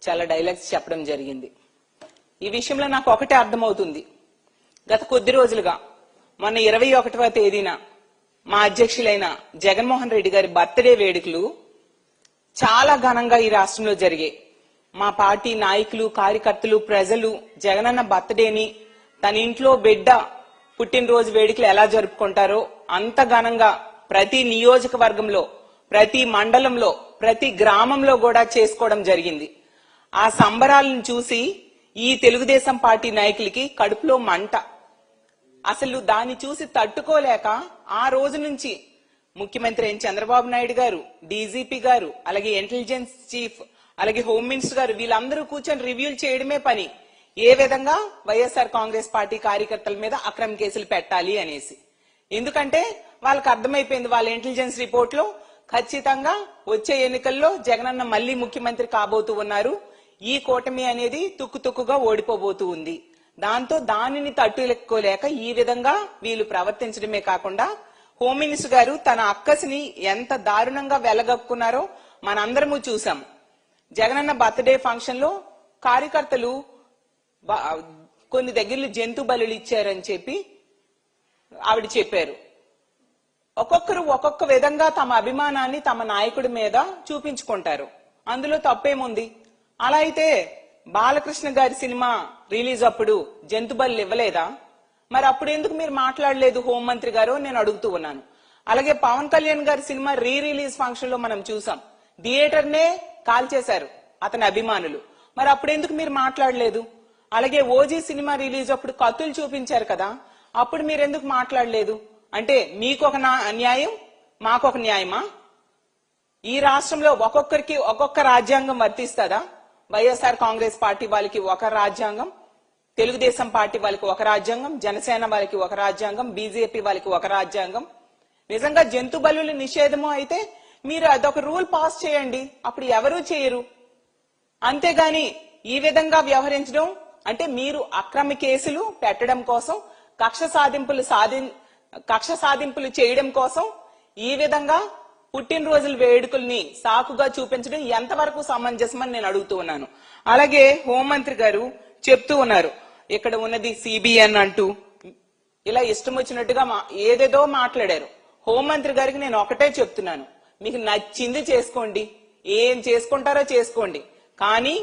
చాలా డైలాగ్స్ చెప్పడం జరిగింది. ఈ విషయంలో నాకు ఒకటే అర్థమవుతుంది. గత కొద్ది రోజులుగా మొన్న 21వ తేదీన మా అధ్యక్షులైన జగన్మోహన్ రెడ్డి గారి బర్త్డే వేడుకలు చాలా ఘనంగా ఈ రాష్ట్రంలో జరిగాయి. మా పార్టీ నాయకులు, కార్యకర్తలు, ప్రజలు జగనన్న బర్త్డేని తన ఇంట్లో బిడ్డ పుట్టినరోజు వేడుకలు ఎలా జరుపుకుంటారో అంత ఘనంగా ప్రతి నియోజకవర్గంలో, ప్రతి మండలంలో, ప్రతి గ్రామంలో కూడా చేసుకోవడం జరిగింది. ఆ సంబరాలను చూసి ఈ తెలుగుదేశం పార్టీ నాయకులకి కడుపులో మంట. అసలు దాన్ని చూసి తట్టుకోలేక ఆ రోజు నుంచి ముఖ్యమంత్రి ఎన్ చంద్రబాబు నాయుడు గారు, డీజీపీ గారు, అలాగే ఇంటెలిజెన్స్ చీఫ్, అలాగే హోమ్ మినిస్టర్ గారు వీళ్ళందరూ కూర్చొని రివ్యూలు చేయడమే పని. ఏ విధంగా వైఎస్ఆర్ కాంగ్రెస్ పార్టీ కార్యకర్తల మీద అక్రమ కేసులు పెట్టాలి అనేసి. ఎందుకంటే వాళ్ళకి అర్థమైపోయింది, వాళ్ళ ఇంటెలిజెన్స్ రిపోర్ట్ లో ఖచ్చితంగా వచ్చే ఎన్నికల్లో జగనన్న మళ్లీ ముఖ్యమంత్రి కాబోతూ ఉన్నారు. ఈ కూటమి అనేది తుక్కుతుక్కుగా ఓడిపోబోతూ ఉంది. దాంతో దానిని తట్టుకోలేక ఈ విధంగా వీళ్ళు ప్రవర్తించడమే కాకుండా హోమ్ మినిస్టర్ గారు తన అక్కసిని ఎంత దారుణంగా వెలగక్కున్నారో మనందరము చూసాం. జగనన్న బర్త్డే ఫంక్షన్ లో కార్యకర్తలు కొన్ని దగ్గరలో జంతు బలులు ఇచ్చారని చెప్పి ఆవిడ చెప్పారు. ఒక్కొక్కరు ఒక్కొక్క విధంగా తమ అభిమానాన్ని తమ నాయకుడి మీద చూపించుకుంటారు. అందులో తప్పేముంది? అలా అయితే బాలకృష్ణ గారి సినిమా రిలీజ్ అప్పుడు జంతు బలులు ఇవ్వలేదా? మరి అప్పుడు ఎందుకు మీరు మాట్లాడలేదు హోంమంత్రి గారు నేను అడుగుతూ ఉన్నాను. అలాగే పవన్ కళ్యాణ్ గారి సినిమా రిలీజ్ ఫంక్షన్ లో మనం చూసాం, థియేటర్ నే కాల్చేశారు అతని అభిమానులు. మరి అప్పుడు ఎందుకు మీరు మాట్లాడలేదు? అలాగే ఓజీ సినిమా రిలీజ్ అప్పుడు కత్తులు చూపించారు కదా, అప్పుడు మీరు ఎందుకు మాట్లాడలేదు? అంటే మీకొక న్యాయం, మాకొక న్యాయమా? ఈ రాష్ట్రంలో ఒక్కొక్కరికి ఒక్కొక్క రాజ్యాంగం వర్తిస్తుందా? వైఎస్ఆర్ కాంగ్రెస్ పార్టీ వాళ్ళకి ఒక రాజ్యాంగం, తెలుగుదేశం పార్టీ వాళ్ళకి ఒక రాజ్యాంగం, జనసేన వాళ్ళకి ఒక రాజ్యాంగం, బీజేపీ వాళ్ళకి ఒక రాజ్యాంగం. నిజంగా జంతు బలుల నిషేధము అయితే మీరు అదొక రూల్ పాస్ చేయండి, అప్పుడు ఎవరూ చేయరు. అంతేగాని ఈ విధంగా వ్యవహరించడం అంటే మీరు అక్రమ కేసులు పెట్టడం కోసం, కక్ష సాధింపులు చేయడం కోసం ఈ విధంగా పుట్టినరోజుల వేడుకల్ని సాకుగా చూపించడం ఎంతవరకు సమంజసమని నేను అడుగుతూ ఉన్నాను. అలాగే హోంమంత్రి గారు చెప్తూ ఉన్నారు, ఇక్కడ ఉన్నది సిబిఎన్ అంటూ ఇలా ఇష్టం వచ్చినట్టుగా ఏదేదో మాట్లాడారు. హోంమంత్రి గారికి నేను ఒకటే చెప్తున్నాను, మీకు నచ్చింది చేసుకోండి, ఏం చేసుకుంటారో చేసుకోండి. కానీ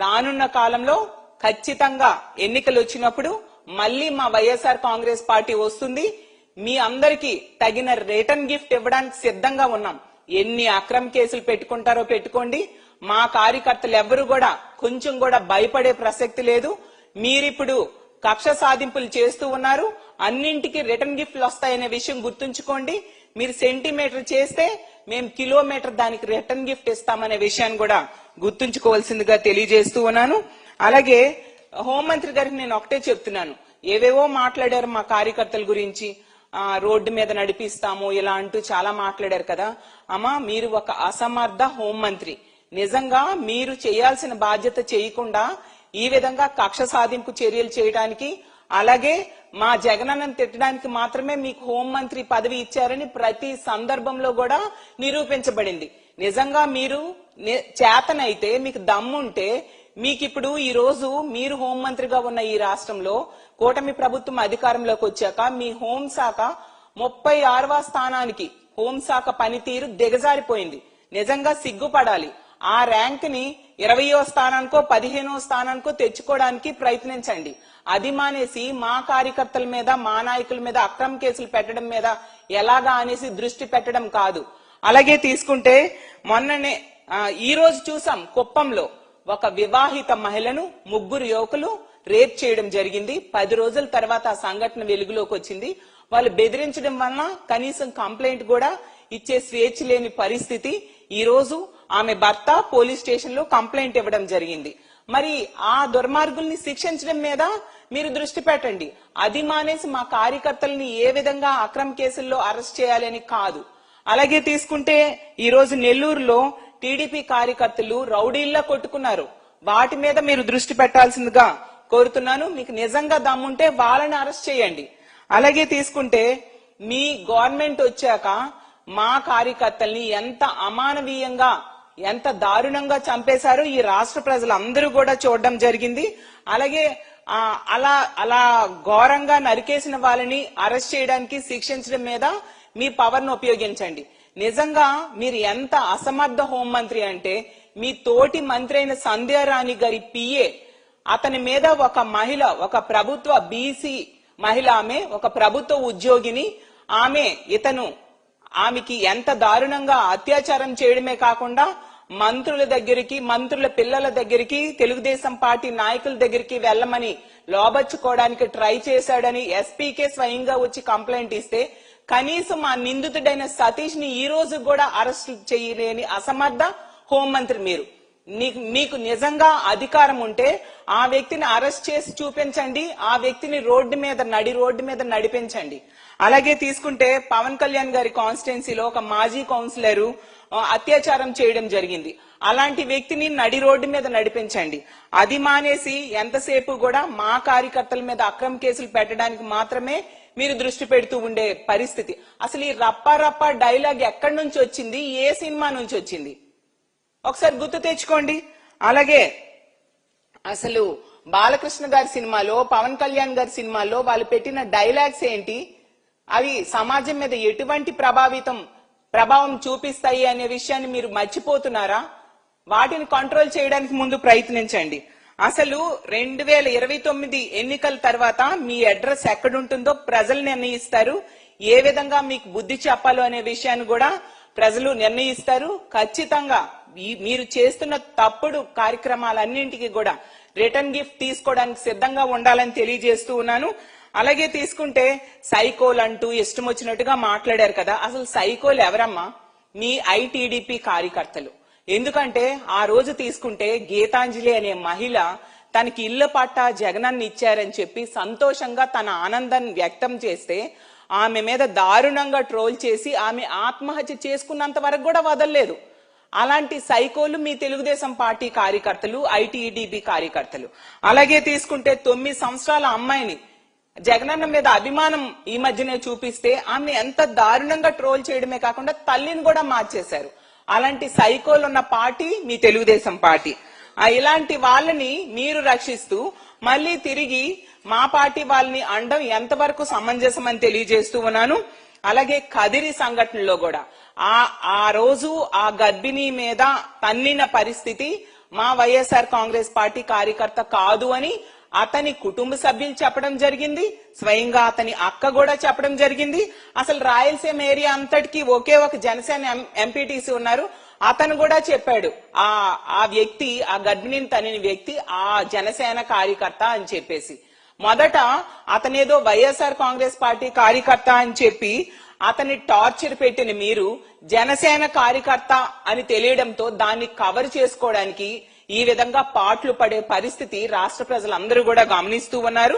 రానున్న కాలంలో ఖచ్చితంగా ఎన్నికలు వచ్చినప్పుడు మళ్ళీ మా వైఎస్ఆర్ కాంగ్రెస్ పార్టీ వస్తుంది. మీ అందరికీ తగిన రిటర్న్ గిఫ్ట్ ఇవ్వడానికి సిద్ధంగా ఉన్నాం. ఎన్ని అక్రమ కేసులు పెట్టుకుంటారో పెట్టుకోండి. మా కార్యకర్తలు ఎవరు కూడా కొంచెం కూడా భయపడే ప్రసక్తి లేదు. మీరిప్పుడు కక్ష సాధింపులు చేస్తూ ఉన్నారు, అన్నింటికి రిటర్న్ గిఫ్ట్లు వస్తాయనే విషయం గుర్తుంచుకోండి. మీరు సెంటీమీటర్ చేస్తే మేము కిలోమీటర్ దానికి రిటర్న్ గిఫ్ట్ ఇస్తామనే విషయాన్ని కూడా గుర్తుంచుకోవాల్సిందిగా తెలియజేస్తూ ఉన్నాను. అలాగే హోంమంత్రి గారికి నేను ఒకటే చెప్తున్నాను, ఏవేవో మాట్లాడారు మా కార్యకర్తల గురించి, రోడ్డు మీద నడిపిస్తాము ఇలా అంటూ చాలా మాట్లాడారు కదా. అమ్మా, మీరు ఒక అసమర్థ హోంమంత్రి. నిజంగా మీరు చేయాల్సిన బాధ్యత చేయకుండా ఈ విధంగా కక్ష సాధింపు చర్యలు చేయడానికి, అలాగే మా జగనన్నను తిట్టడానికి మాత్రమే మీకు హోంమంత్రి పదవి ఇచ్చారని ప్రతి సందర్భంలో కూడా నిరూపించబడింది. నిజంగా మీరు చేతనైతే, మీకు దమ్ముంటే, మీకు ఇప్పుడు ఈ రోజు మీరు హోంమంత్రిగా ఉన్న ఈ రాష్ట్రంలో కూటమి ప్రభుత్వం అధికారంలోకి వచ్చాక మీ హోంశాఖ 36వ స్థానానికి హోంశాఖ పనితీరు దిగజారిపోయింది. నిజంగా సిగ్గుపడాలి. ఆ ర్యాంక్ ని 20వ స్థానానికో 15వ స్థానానికో తెచ్చుకోవడానికి ప్రయత్నించండి. అది మానేసి మా కార్యకర్తల మీద, మా నాయకుల మీద అక్రమ కేసులు పెట్టడం మీద ఎలాగా అనేసి దృష్టి పెట్టడం కాదు. అలాగే తీసుకుంటే మొన్ననే ఈ రోజు చూసాం, కుప్పంలో ఒక వివాహిత మహిళను 3 యువకులు రేప్ చేయడం జరిగింది. 10 రోజుల తర్వాత ఆ సంఘటన వెలుగులోకి వచ్చింది. వాళ్ళు బెదిరించడం వలన కనీసం కంప్లైంట్ కూడా ఇచ్చే స్వేచ్ఛ లేని పరిస్థితి. ఈ రోజు ఆమె భర్త పోలీస్ స్టేషన్ లో కంప్లైంట్ ఇవ్వడం జరిగింది. మరి ఆ దుర్మార్గుల్ని శిక్షించడం మీద మీరు దృష్టి పెట్టండి. అది మానేసి మా కార్యకర్తల్ని ఏ విధంగా అక్రమ కేసుల్లో అరెస్ట్ చేయాలని కాదు. అలాగే తీసుకుంటే ఈ రోజు నెల్లూరులో టీడీపీ కార్యకర్తలు రౌడీల్లా కొట్టుకున్నారు. వాటి మీద మీరు దృష్టి పెట్టాల్సిందిగా కోరుతున్నాను. మీకు నిజంగా దమ్ముంటే వాళ్ళని అరెస్ట్ చేయండి. అలాగే తీసుకుంటే మీ గవర్నమెంట్ వచ్చాక మా కార్యకర్తల్ని ఎంత అమానవీయంగా ఎంత దారుణంగా చంపేశారో ఈ రాష్ట్ర ప్రజలందరూ కూడా చూడడం జరిగింది. అలాగే అలా అలా ఘోరంగా నరికేసిన వాళ్ళని అరెస్ట్ చేయడానికి, శిక్షించడం మీద మీ పవర్ ను ఉపయోగించండి. నిజంగా మీరు ఎంత అసమర్థ హోంమంత్రి అంటే, మీ తోటి మంత్రి అయిన సంధ్యారాణి గారి పిఏ అతని మీద ఒక మహిళ, ఒక ప్రభుత్వ బీసీ మహిళ, ఆమె ఒక ప్రభుత్వ ఉద్యోగిని, ఆమెకి ఎంత దారుణంగా అత్యాచారం చేయడమే కాకుండా మంత్రుల దగ్గరికి, మంత్రుల పిల్లల దగ్గరికి, తెలుగుదేశం పార్టీ నాయకుల దగ్గరికి వెళ్లమని లోబచ్చుకోవడానికి ట్రై చేశాడని ఎస్పీకే స్వయంగా వచ్చి కంప్లైంట్ ఇస్తే కనీసం ఆ నిందితుడైన సతీష్ ని ఈ రోజు కూడా అరెస్ట్ చేయలేని అసమర్థ హోంమంత్రి మీరు. మీకు నిజంగా అధికారం ఉంటే ఆ వ్యక్తిని అరెస్ట్ చేసి చూపించండి, ఆ వ్యక్తిని నడి రోడ్డు మీద నడిపించండి. అలాగే తీసుకుంటే పవన్ కళ్యాణ్ గారి కాన్స్టిట్యున్సీలో ఒక మాజీ కౌన్సిలర్ అత్యాచారం చేయడం జరిగింది. అలాంటి వ్యక్తిని నడి రోడ్డు మీద నడిపించండి. అది మానేసి ఎంతసేపు కూడా మా కార్యకర్తల మీద అక్రమ కేసులు పెట్టడానికి మాత్రమే మీరు దృష్టి పెడుతూ ఉండే పరిస్థితి. అసలు ఈ రప్పా రప్పా డైలాగ్ ఎక్కడి నుంచి వచ్చింది, ఏ సినిమా నుంచి వచ్చింది ఒకసారి గుర్తు తెచ్చుకోండి. అలాగే అసలు బాలకృష్ణ గారి సినిమాలో, పవన్ కళ్యాణ్ గారి సినిమాలో వాళ్ళు పెట్టిన డైలాగ్స్ ఏంటి, అవి సమాజం మీద ఎటువంటి ప్రభావం చూపిస్తాయి అనే విషయాన్ని మీరు మర్చిపోతున్నారా? వాటిని కంట్రోల్ చేయడానికి ముందు ప్రయత్నించండి. అసలు 2029 ఎన్నికల తర్వాత మీ అడ్రస్ ఎక్కడుంటుందో ప్రజలు నిర్ణయిస్తారు. ఏ విధంగా మీకు బుద్ధి చెప్పాలో అనే విషయాన్ని కూడా ప్రజలు నిర్ణయిస్తారు. ఖచ్చితంగా మీరు చేస్తున్న తప్పుడు కార్యక్రమాలన్నింటికి కూడా రిటర్న్ గిఫ్ట్ తీసుకోవడానికి సిద్ధంగా ఉండాలని తెలియజేస్తూ ఉన్నాను. అలాగే తీసుకుంటే సైకోలు అంటూ ఇష్టం వచ్చినట్టుగా మాట్లాడారు కదా. అసలు సైకోలు ఎవరమ్మా? మీ ఐటీడీపీ కార్యకర్తలు. ఎందుకంటే ఆ రోజు తీసుకుంటే గీతాంజలి అనే మహిళ తనకి ఇళ్ల పట్టా జగనన్న ఇచ్చారని చెప్పి సంతోషంగా తన ఆనందాన్ని వ్యక్తం చేస్తే ఆమె మీద దారుణంగా ట్రోల్ చేసి ఆమె ఆత్మహత్య చేసుకున్నంత వరకు కూడా వదలలేదు. అలాంటి సైకోలు మీ తెలుగుదేశం పార్టీ కార్యకర్తలు, ఐటీడీపీ కార్యకర్తలు. అలాగే తీసుకుంటే 9 సంవత్సరాల అమ్మాయిని జగనన్న మీద అభిమానం ఈ మధ్యనే చూపిస్తే ఆమె ఎంత దారుణంగా ట్రోల్ చేయడమే కాకుండా తల్లిని కూడా మార్చేశారు. అలాంటి సైకోలు ఉన్న పార్టీ మీ తెలుగుదేశం పార్టీ. ఇలాంటి వాళ్ళని మీరు రక్షిస్తూ మళ్ళీ తిరిగి మా పార్టీ వాళ్ళని అనడం ఎంతవరకు సమంజసం అని తెలియజేస్తూ ఉన్నాను. అలాగే కదిరి సంఘటనలో కూడా ఆ రోజు ఆ గర్భిణీ మీద తన్నిన పరిస్థితి మా వైఎస్ఆర్ కాంగ్రెస్ పార్టీ కార్యకర్త కాదు అని అతని కుటుంబ సభ్యులు చెప్పడం జరిగింది. స్వయంగా అతని అక్క కూడా చెప్పడం జరిగింది. అసలు రాయలసీమ ఏరియా అంతటికి ఒకే ఒక జనసేన ఎంపీటీసీ ఉన్నారు, అతను కూడా చెప్పాడు ఆ వ్యక్తి, ఆ గర్భిణిని తనిన వ్యక్తి ఆ జనసేన కార్యకర్త అని చెప్పేసి. మొదట అతనేదో వైఎస్ఆర్ కాంగ్రెస్ పార్టీ కార్యకర్త అని చెప్పి అతని టార్చర్ పెట్టిన మీరు జనసేన కార్యకర్త అని తెలియడంతో దాన్ని కవర్ చేసుకోవడానికి ఈ విధంగా పాటలు పడే పరిస్థితి రాష్ట్ర ప్రజలందరూ కూడా గమనిస్తూ ఉన్నారు.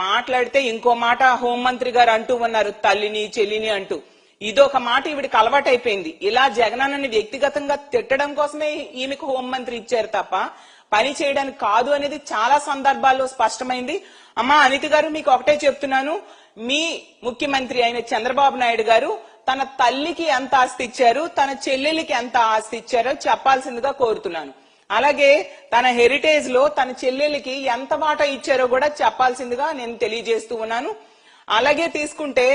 మాట్లాడితే ఇంకో మాట హోంమంత్రి గారు అంటూ ఉన్నారు, తల్లిని చెల్లిని అంటూ. ఇదొక మాట ఈవిడికి అలవాటైపోయింది. ఇలా జగనన్నని వ్యక్తిగతంగా తిట్టడం కోసమే ఈమెకు హోంమంత్రి ఇచ్చారు తప్ప పని చేయడానికి కాదు అనేది చాలా సందర్భాల్లో స్పష్టమైంది. అమ్మా అనిత గారు, మీకు ఒకటే చెప్తున్నాను, మీ ముఖ్యమంత్రి అయిన చంద్రబాబు నాయుడు గారు తన తల్లికి ఎంత ఆస్తి ఇచ్చారు, తన చెల్లెలికి ఎంత ఆస్తి ఇచ్చారో చెప్పాల్సిందిగా కోరుతున్నాను. అలాగే తన హెరిటేజ్ లో తన చెల్లెలికి ఎంత వాటా ఇచ్చారో కూడా చెప్పాల్సిందిగా నేను తెలియజేస్తూ ఉన్నాను. అలాగే తీసుకుంటే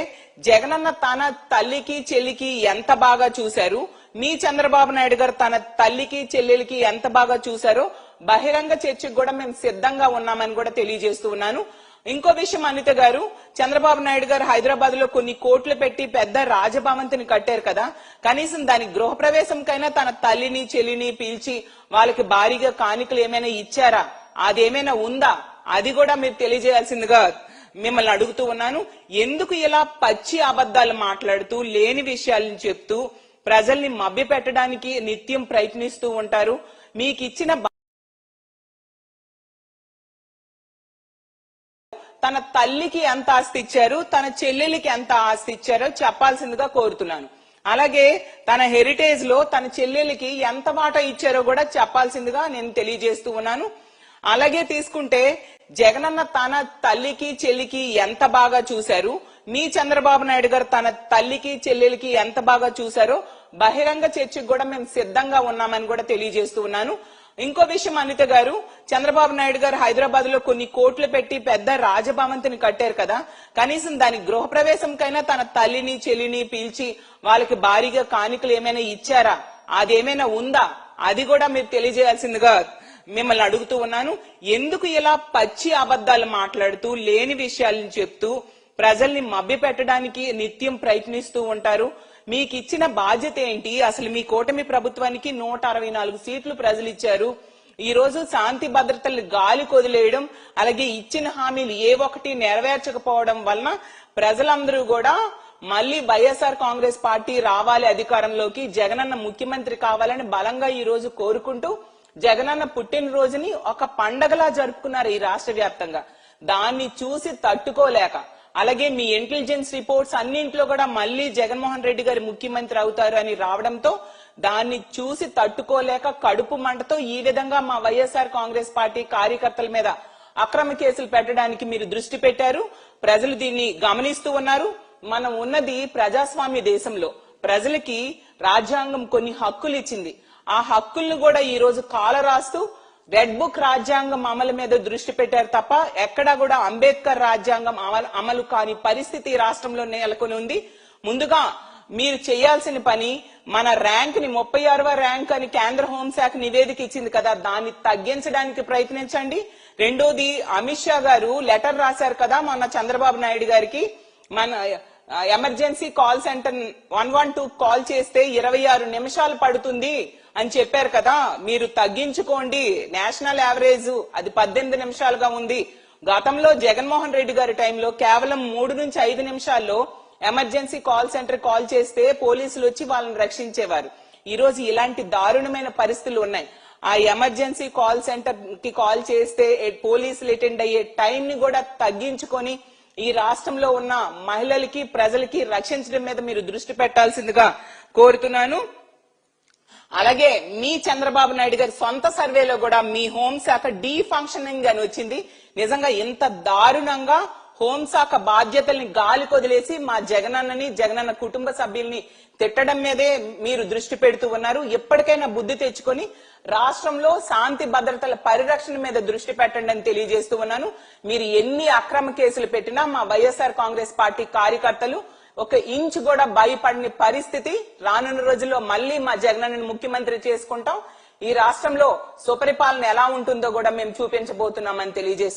జగనన్న తన తల్లికి చెల్లికి ఎంత బాగా చూశారు, మీ చంద్రబాబు నాయుడు గారు తన తల్లికి చెల్లెలికి ఎంత బాగా చూశారో బహిరంగ చర్చకు కూడా మేము సిద్ధంగా ఉన్నామని కూడా తెలియజేస్తూ ఉన్నాను. ఇంకో విషయం అనిత గారు, చంద్రబాబు నాయుడు గారు హైదరాబాద్ లో కొన్ని కోట్లు పెట్టి పెద్ద రాజభవంతిని కట్టారు కదా, కనీసం దాని గృహప్రవేశంకైనా తన తల్లిని చెల్లిని పిలిచి వాళ్ళకి భారీగా కానుకలు ఏమైనా ఇచ్చారా, అదేమైనా ఉందా, అది కూడా మీరు తెలియజేయాల్సిందిగా మిమ్మల్ని అడుగుతూ ఉన్నాను. ఎందుకు ఇలా పచ్చి అబద్ధాలు మాట్లాడుతూ లేని విషయాలను చెప్తూ ప్రజల్ని మభ్య పెట్టడానికి నిత్యం ప్రయత్నిస్తూ ఉంటారు? మీకు ఇచ్చిన తన తల్లికి ఎంత ఆస్తి ఇచ్చారు, తన చెల్లెలికి ఎంత ఆస్తి ఇచ్చారో చెప్పాల్సిందిగా కోరుతున్నాను. అలాగే తన హెరిటేజ్ లో తన చెల్లెలికి ఎంత వాటా ఇచ్చారో కూడా చెప్పాల్సిందిగా నేను తెలియజేస్తూ ఉన్నాను. అలాగే తీసుకుంటే జగనన్న తన తల్లికి చెల్లికి ఎంత బాగా చూశారు, మీ చంద్రబాబు నాయుడు గారు తన తల్లికి చెల్లెలికి ఎంత బాగా చూశారో బహిరంగ చర్చకు కూడా మేము సిద్ధంగా ఉన్నామని కూడా తెలియజేస్తూ ఉన్నాను. ఇంకో విషయం అనిత గారు, చంద్రబాబు నాయుడు గారు హైదరాబాద్ లో కొన్ని కోట్లు పెట్టి పెద్ద రాజభవంతిని కట్టారు కదా, కనీసం దాని గృహప్రవేశంకైనా తన తల్లిని చెల్లిని పిలిచి వాళ్ళకి భారీగా కానుకలు ఏమైనా ఇచ్చారా, అదేమైనా ఉందా, అది కూడా మీరు తెలియజేయాల్సిందిగా మిమ్మల్ని అడుగుతూ ఉన్నాను. ఎందుకు ఇలా పచ్చి అబద్ధాలు మాట్లాడుతూ లేని విషయాలను చెప్తూ ప్రజల్ని మభ్య పెట్టడానికి నిత్యం ప్రయత్నిస్తూ ఉంటారు? మీకు ఇచ్చిన బాధ్యత ఏంటి? అసలు మీ కూటమి ప్రభుత్వానికి 164 సీట్లు ప్రజలు ఇచ్చారు. ఈ రోజు శాంతి భద్రతలు గాలి కొదిలేయడం, అలాగే ఇచ్చిన హామీలు ఏ ఒక్కటి నెరవేర్చకపోవడం వలన ప్రజలందరూ కూడా మళ్ళీ వైఎస్ఆర్ కాంగ్రెస్ పార్టీ రావాలి అధికారంలోకి, జగనన్న ముఖ్యమంత్రి కావాలని బలంగా ఈ రోజు కోరుకుంటూ జగనన్న పుట్టినరోజుని ఒక పండగలా జరుపుకున్నారు ఈ రాష్ట్ర వ్యాప్తంగా. దాన్ని చూసి తట్టుకోలేక, అలాగే మీ ఇంటెలిజెన్స్ రిపోర్ట్స్ అన్నింట్లో కూడా మళ్ళీ జగన్మోహన్ రెడ్డి గారు ముఖ్యమంత్రి అవుతారు అని రావడంతో దాన్ని చూసి తట్టుకోలేక కడుపు మంటతో ఈ విధంగా మా వైఎస్ఆర్ కాంగ్రెస్ పార్టీ కార్యకర్తల మీద అక్రమ కేసులు పెట్టడానికి మీరు దృష్టి పెట్టారు. ప్రజలు దీన్ని గమనిస్తూ ఉన్నారు. మనం ఉన్నది ప్రజాస్వామ్య దేశంలో, ప్రజలకి రాజ్యాంగం కొన్ని హక్కులు ఇచ్చింది. ఆ హక్కుల్ని కూడా ఈ రోజు కాలరాస్తూ రెడ్ బుక్ రాజ్యాంగం అమలు మీద దృష్టి పెట్టారు తప్ప ఎక్కడా కూడా అంబేద్కర్ రాజ్యాంగం అమలు కాని పరిస్థితి రాష్ట్రంలో నెలకొని ఉంది. ముందుగా మీరు చేయాల్సిన పని, మన ర్యాంక్ ని 36వ ర్యాంక్ అని కేంద్ర హోంశాఖ నివేదిక ఇచ్చింది కదా, దాన్ని తగ్గించడానికి ప్రయత్నించండి. రెండోది, అమిత్ షా గారు లెటర్ రాశారు కదా మొన్న చంద్రబాబు నాయుడు గారికి, మన ఎమర్జెన్సీ కాల్ సెంటర్ 112 కాల్ చేస్తే 26 నిమిషాలు పడుతుంది అని చెప్పారు కదా, మీరు తగ్గించుకోండి. నేషనల్ యావరేజ్ అది 18 నిమిషాలుగా ఉంది. గతంలో జగన్మోహన్ రెడ్డి గారి టైంలో కేవలం 3 నుంచి 5 నిమిషాల్లో ఎమర్జెన్సీ కాల్ సెంటర్ కాల్ చేస్తే పోలీసులు వచ్చి వాళ్ళని రక్షించేవారు. ఈ రోజు ఇలాంటి దారుణమైన పరిస్థితులు ఉన్నాయి. ఆ ఎమర్జెన్సీ కాల్ సెంటర్ కి కాల్ చేస్తే పోలీసులు అటెండ్ అయ్యే టైం ని కూడా తగ్గించుకొని ఈ రాష్ట్రంలో ఉన్న మహిళలకి ప్రజలకి రక్షించడం మీద మీరు దృష్టి పెట్టాల్సిందిగా కోరుతున్నాను. అలాగే మీ చంద్రబాబు నాయుడు గారి సొంత సర్వేలో కూడా మీ హోంశాఖ డీ ఫంక్షనింగ్ అని వచ్చింది. నిజంగా ఇంత దారుణంగా హోంశాఖ బాధ్యతల్ని గాలి కొదిలేసి మా జగనన్నని, జగనన్న కుటుంబ సభ్యుల్ని తిట్టడం మీదే మీరు దృష్టి పెడుతూ ఉన్నారు. ఎప్పటికైనా బుద్ధి తెచ్చుకొని రాష్ట్రంలో శాంతి భద్రతల పరిరక్షణ మీద దృష్టి పెట్టండి అని తెలియజేస్తూ ఉన్నాను. మీరు ఎన్ని అక్రమ కేసులు పెట్టినా మా వైఎస్ఆర్ కాంగ్రెస్ పార్టీ కార్యకర్తలు ఒక ఇంచు కూడా భయపడని పరిస్థితి. రానున్న రోజుల్లో మళ్ళీ మా జగనన్నని ముఖ్యమంత్రి చేసుకుంటాం. ఈ రాష్ట్రంలో సుపరిపాలన ఎలా ఉంటుందో కూడా మేము చూపించబోతున్నామని తెలియజేస్తున్నాం.